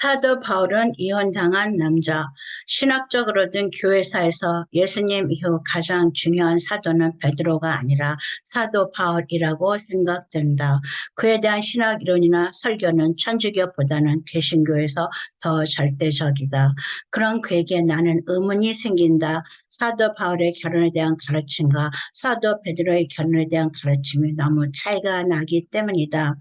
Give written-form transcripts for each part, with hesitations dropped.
사도 바울은 이혼당한 남자. 신학적으로든 교회사에서 예수님 이후 가장 중요한 사도는 베드로가 아니라 사도 바울이라고 생각된다. 그에 대한 신학 이론이나 설교는 천주교보다는 개신교에서 더 절대적이다. 그런 그에게 나는 의문이 생긴다. 사도 바울의 결혼에 대한 가르침과 사도 베드로의 결혼에 대한 가르침이 너무 차이가 나기 때문이다.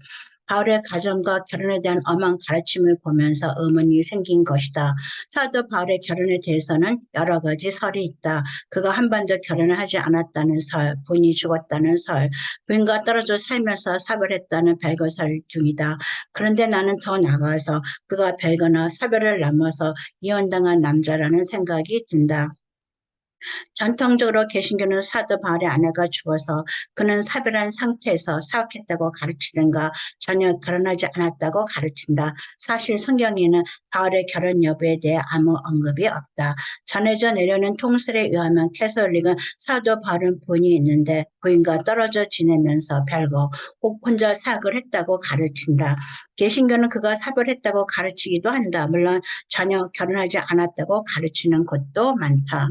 바울의 가정과 결혼에 대한 엄한 가르침을 보면서 의문이 생긴 것이다. 사도 바울의 결혼에 대해서는 여러 가지 설이 있다. 그가 한 번도 결혼을 하지 않았다는 설, 부인이 죽었다는 설, 부인과 떨어져 살면서 사별했다는 별거설 중이다. 그런데 나는 더 나아가서 그가 별거나 사별을 넘어서 이혼당한 남자라는 생각이 든다. 전통적으로 개신교는 사도 바울의 아내가 죽어서 그는 사별한 상태에서 사역했다고 가르치든가 전혀 결혼하지 않았다고 가르친다. 사실 성경에는 바울의 결혼 여부에 대해 아무 언급이 없다. 전해져 내려오는 통설에 의하면 캐톨릭은 사도 바울은 부인이 있는데 부인과 떨어져 지내면서 별거 꼭 혼자 사역을 했다고 가르친다. 개신교는 그가 사별했다고 가르치기도 한다. 물론 전혀 결혼하지 않았다고 가르치는 곳도 많다.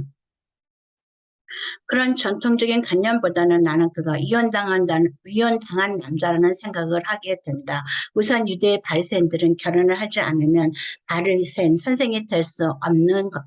그런 전통적인 관념보다는 나는 그가 이혼당한 남자라는 생각을 하게 된다. 우선 유대의 바리새인들은 결혼을 하지 않으면 바리새인 선생이 될 수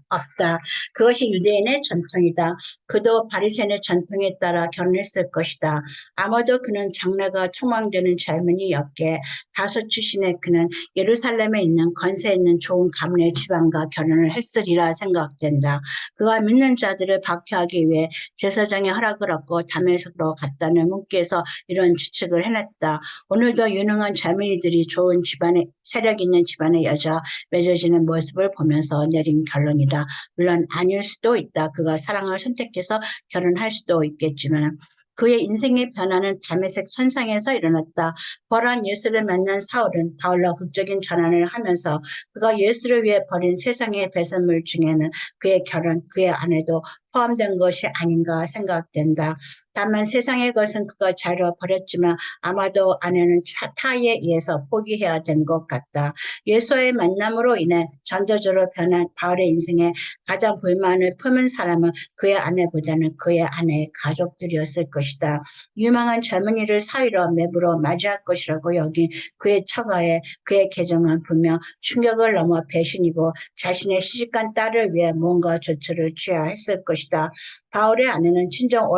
없다. 그것이 유대인의 전통이다. 그도 바리새인의 전통에 따라 결혼했을 것이다. 아마도 그는 장래가 촉망되는 젊은이였기에 다소 출신의 그는 예루살렘에 있는 권세 있는 좋은 가문의 집안과 결혼을 했으리라 생각된다. 그가 믿는 자들을 박해하기 위해 제사장의 허락을 얻고 다메섹으로 갔다는 문께서 이런 추측을 해냈다. 오늘도 유능한 젊은이들이 좋은 집안의 세력 있는 집안의 여자 맺어지는 모습을 보면서 내린 결론이다. 물론 아닐 수도 있다. 그가 사랑을 선택해서 결혼할 수도 있겠지만 그의 인생의 변화는 다메섹 선상에서 일어났다. 벌한 예수를 만난 사울은 바울로 극적인 전환을 하면서 그가 예수를 위해 버린 세상의 배설물 중에는 그의 결혼, 그의 아내도 포함된 것이 아닌가 생각된다. 다만 세상의 것은 그가 자유로 버렸지만 아마도 아내는 타에 의해서 포기해야 된 것 같다. 예수와의 만남으로 인해 전도자로 변한 바울의 인생에 가장 불만을 품은 사람은 그의 아내보다는 그의 아내의 가족들이었을 것이다. 유망한 젊은이를 사위로 매부로 맞이할 것이라고 여긴 그의 처가에 그의 개정은 분명 충격을 넘어 배신이고 자신의 시집간 딸을 위해 뭔가 조처를 취해야 했을 것이다. 바울의 아내는 친정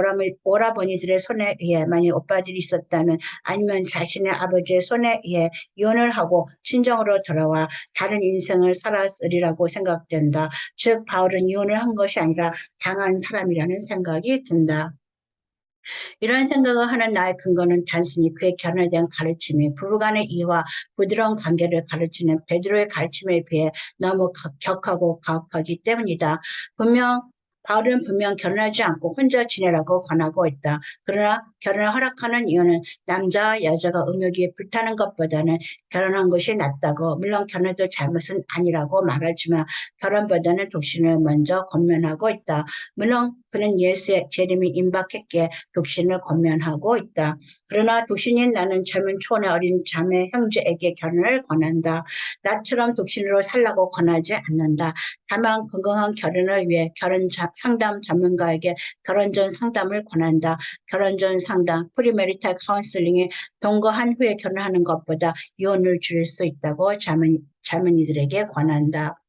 오라버니들의 손에 의해 만약 오빠들이 있었다면 아니면 자신의 아버지의 손에 의해 이혼을 하고 친정으로 돌아와 다른 인생을 살았으리라고 생각된다. 즉 바울은 이혼을 한 것이 아니라 당한 사람이라는 생각이 든다. 이런 생각을 하는 나의 근거는 단순히 그의 결혼에 대한 가르침이 부부간의 이해와 부드러운 관계를 가르치는 베드로의 가르침에 비해 너무 격하고 가혹하기 때문이다. 바울은 분명 결혼하지 않고 혼자 지내라고 권하고 있다. 그러나 결혼을 허락하는 이유는 남자와 여자가 음욕이 불타는 것보다는 결혼한 것이 낫다고, 물론 결혼도 잘못은 아니라고 말하지만 결혼보다는 독신을 먼저 권면하고 있다. 물론 그는 예수의 재림이 임박했기에 독신을 권면하고 있다. 그러나 독신인 나는 젊은 초혼의 어린 자매 형제에게 결혼을 권한다. 나처럼 독신으로 살라고 권하지 않는다. 다만 건강한 결혼을 위해 결혼 상담 전문가에게 결혼 전 상담을 권한다. 결혼 전 상담, 프리메리탈 카운슬링에 동거한 후에 결혼하는 것보다 이혼을 줄일 수 있다고 젊은이들에게 권한다.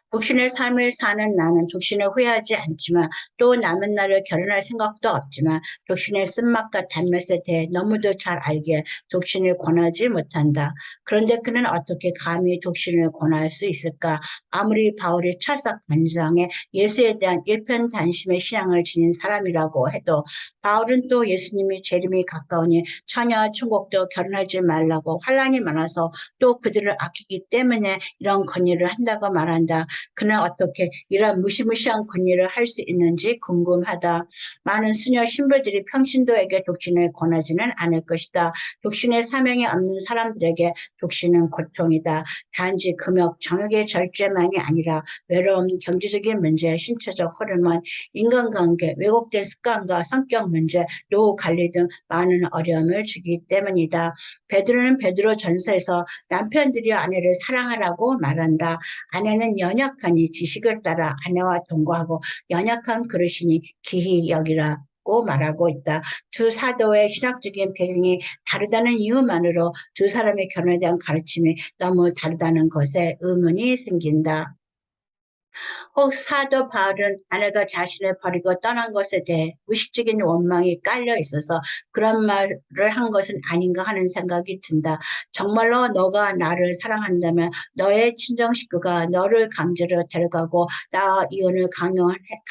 독신의 삶을 사는 나는 독신을 후회하지 않지만 또 남은 날을 결혼할 생각도 없지만 독신의 쓴맛과 단맛에 대해 너무도 잘 알기에 독신을 권하지 못한다. 그런데 그는 어떻게 감히 독신을 권할 수 있을까? 아무리 바울이 철석 반장에 예수에 대한 일편단심의 신앙을 지닌 사람이라고 해도 바울은 또 예수님이 재림이 가까우니 처녀와 총곡도 결혼하지 말라고 환란이 많아서 또 그들을 아끼기 때문에 이런 권유를 한다고 말한다. 그는 어떻게 이런 무시무시한 권위를 할 수 있는지 궁금하다. 많은 수녀 신부들이 평신도에게 독신을 권하지는 않을 것이다. 독신의 사명이 없는 사람들에게 독신은 고통이다. 단지 금욕, 정욕의 절제만이 아니라 외로움, 경제적인 문제, 신체적 호르몬, 인간관계, 왜곡된 습관과 성격 문제, 노후 관리 등 많은 어려움을 주기 때문이다. 베드로는 베드로 전서에서 남편들이 아내를 사랑하라고 말한다. 아내는 연약하니 지식을 따라 아내와 동거하고 연약한 그릇이니 기히 여기라고 말하고 있다. 두 사도의 신학적인 배경이 다르다는 이유만으로 두 사람의 결혼에 대한 가르침이 너무 다르다는 것에 의문이 생긴다. 혹 사도 바울은 아내가 자신을 버리고 떠난 것에 대해 무의식적인 원망이 깔려 있어서 그런 말을 한 것은 아닌가 하는 생각이 든다. 정말로 너가 나를 사랑한다면 너의 친정 식구가 너를 강제로 데려가고 나와 이혼을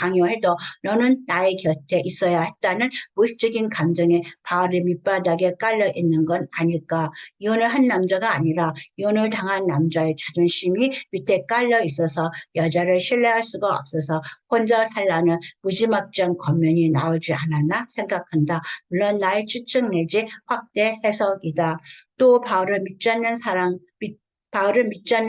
강요해도 너는 나의 곁에 있어야 했다는 무의식적인 감정에 바울의 밑바닥에 깔려 있는 건 아닐까. 이혼을 한 남자가 아니라 이혼을 당한 남자의 자존심이 밑에 깔려 있어서 여자를 신뢰할 수가 없어서 혼자 살라는 무지막지한 겉면이 나오지 않았나 생각한다. 물론 나의 추측 내지 확대 해석이다. 또 바울을 믿지 않는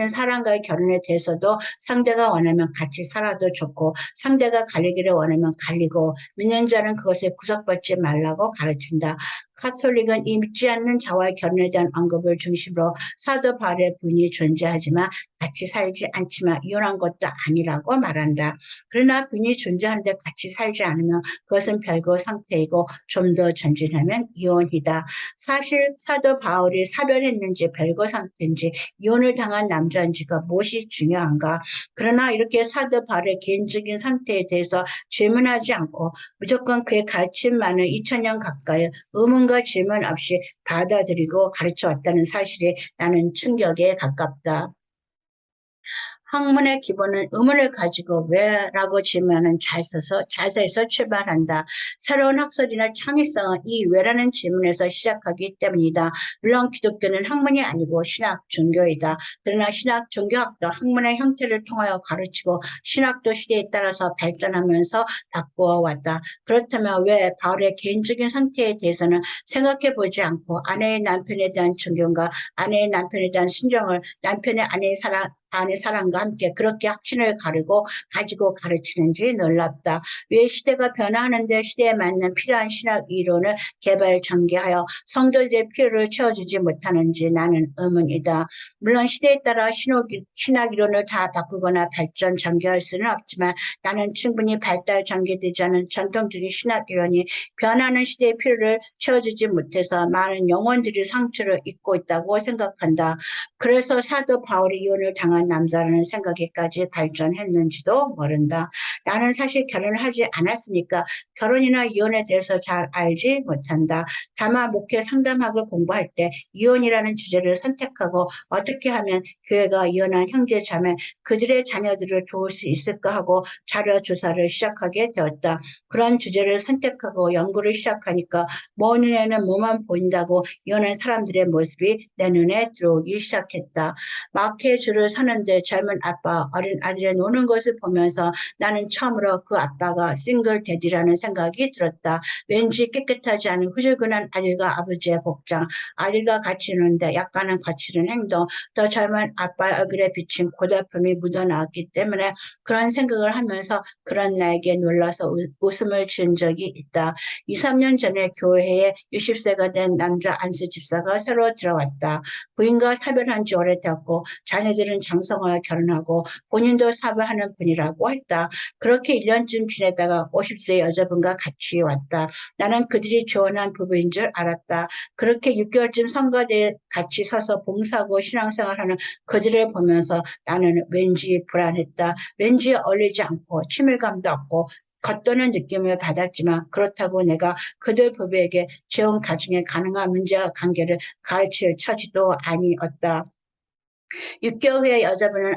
사람과의 결혼에 대해서도 상대가 원하면 같이 살아도 좋고 상대가 갈리기를 원하면 갈리고 믿는 자는 그것에 구속받지 말라고 가르친다. 카톨릭은 이 믿지 않는 자와의 결혼에 대한 언급을 중심으로 사도 바울의 부인이 존재하지만 같이 살지 않지만 이혼한 것도 아니라고 말한다. 그러나 부인이 존재하는데 같이 살지 않으면 그것은 별거 상태이고 좀 더 전진하면 이혼이다. 사실 사도 바울이 사별했는지 별거 상태인지 이혼을 당한 남자인지가 무엇이 중요한가? 그러나 이렇게 사도 바울의 개인적인 상태에 대해서 질문하지 않고 무조건 그의 가르침만을 2000년 가까이 의문과 질문 없이 받아들이고 가르쳐 왔다는 사실이 나는 충격에 가깝다. 학문의 기본은 의문을 가지고 왜라고 질문하는 자세에서 출발한다. 새로운 학설이나 창의성은 이 왜라는 질문에서 시작하기 때문이다. 물론 기독교는 학문이 아니고 신학 종교이다. 그러나 신학 종교학도 학문의 형태를 통하여 가르치고 신학도 시대에 따라서 발전하면서 바꾸어 왔다. 그렇다면 왜 바울의 개인적인 상태에 대해서는 생각해 보지 않고 아내의 남편에 대한 존경과 아내의 남편에 대한 순종을 남편의 아내 사랑과 함께 그렇게 확신을 가지고 가르치는지 놀랍다. 왜 시대가 변화하는데 시대에 맞는 필요한 신학 이론을 개발 전개하여 성도들의 필요를 채워주지 못하는지 나는 의문이다. 물론 시대에 따라 신학 이론을 다 바꾸거나 발전 전개할 수는 없지만 나는 충분히 발달 전개되지 않은 전통적인 신학 이론이 변하는 시대의 필요를 채워주지 못해서 많은 영혼들이 상처를 입고 있다고 생각한다. 그래서 사도 바울이 이혼을 당한 남자라는 생각에까지 발전했는지도 모른다. 나는 사실 결혼을 하지 않았으니까 결혼이나 이혼에 대해서 잘 알지 못한다. 다만 목회 상담학을 공부할 때 이혼이라는 주제를 선택하고 어떻게 하면 교회가 이혼한 형제 자매 그들의 자녀들을 도울 수 있을까 하고 자료 조사를 시작하게 되었다. 그런 주제를 선택하고 연구를 시작하니까 먼 눈에는 뭐만 보인다고 이혼한 사람들의 모습이 내 눈에 들어오기 시작했다. 마크의 줄을 서는데 젊은 아빠, 어린 아들이 노는 것을 보면서 나는 처음으로 그 아빠가 싱글 데디라는 생각이 들었다. 왠지 깨끗하지 않은 후줄근한 아들과 아버지의 복장, 아들과 같이 노는데 약간은 거칠은 행동, 더 젊은 아빠의 얼굴에 비친 고달픔이 묻어나왔기 때문에 그런 생각을 하면서 그런 나에게 놀라서 웃음을 지은 적이 있다. 2, 3년 전에 교회에 60세가 된 남자 안수 집사가 새로 들어왔다. 부인과 사별한 지 오래되었고 자녀들은 장성화와 결혼하고 본인도 사업하는 분이라고 했다. 그렇게 1년쯤 지내다가 50세 여자분과 같이 왔다. 나는 그들이 조언한 부부인 줄 알았다. 그렇게 6개월쯤 성가대에 같이 서서 봉사하고 신앙생활하는 그들을 보면서 나는 왠지 불안했다. 왠지 어울리지 않고 친밀감도 없고 겉도는 느낌을 받았지만 그렇다고 내가 그들 부부에게 재혼 가정에 가능한 문제와 관계를 가르칠 처지도 아니었다. 6개월 후에 여자분은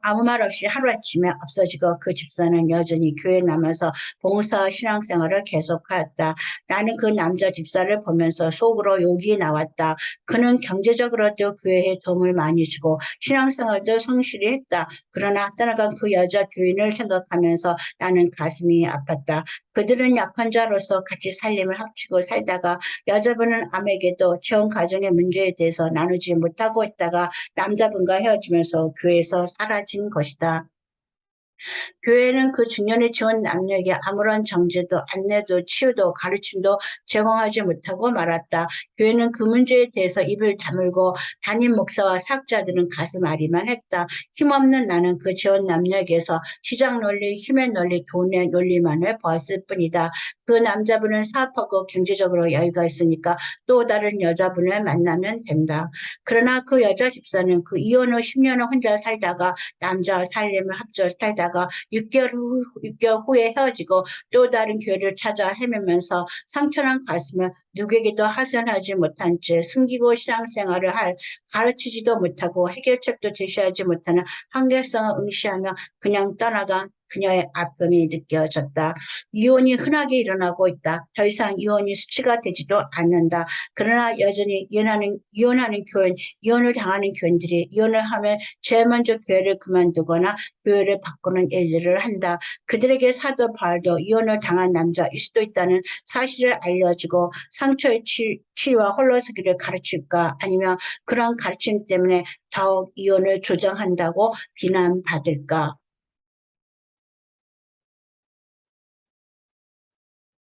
아무 말 없이 하루아침에 없어지고 그 집사는 여전히 교회에 남아서 봉사 신앙생활을 계속하였다. 나는 그 남자 집사를 보면서 속으로 욕이 나왔다. 그는 경제적으로도 교회에 도움을 많이 주고 신앙생활도 성실히 했다. 그러나 떠나간 그 여자 교인을 생각하면서 나는 가슴이 아팠다. 그들은 약한 자로서 같이 살림을 합치고 살다가 여자분은 아내에게도 재혼 가정의 문제에 대해서 나누지 못하고 있다가 남자분과 헤어지면서 교회에서 사라진 것이다. 교회는 그 중년에 지원 남녀에게 아무런 정죄도 안내도 치유도 가르침도 제공하지 못하고 말았다. 교회는 그 문제에 대해서 입을 다물고 담임 목사와 사학자들은 가슴 앓기만 했다. 힘없는 나는 그 지원 남녀에게서 시장 논리, 힘의 논리, 돈의 논리만을 보았을 뿐이다. 그 남자분은 사업하고 경제적으로 여유가 있으니까 또 다른 여자분을 만나면 된다. 그러나 그 여자 집사는 그 이혼 후 10년을 혼자 살다가 남자와 살림을 합쳐 살다가 6개월 후에 헤어지고 또 다른 교회를 찾아 헤매면서 상처난 가슴을 누구에게도 하소연하지 못한 채 숨기고 신앙생활을 가르치지도 못하고 해결책도 제시하지 못하는 한결성을 응시하며 그냥 떠나간 그녀의 아픔이 느껴졌다. 이혼이 흔하게 일어나고 있다. 더 이상 이혼이 수치가 되지도 않는다. 그러나 여전히 이혼하는 교인, 이혼을 당하는 교인들이 이혼을 하면 제일 먼저 교회를 그만두거나 교회를 바꾸는 일들을 한다. 그들에게 사도 바울도 이혼을 당한 남자일 수도 있다는 사실을 알려주고 상처의 치유와 홀로서기를 가르칠까 아니면 그런 가르침 때문에 더욱 이혼을 조장한다고 비난받을까.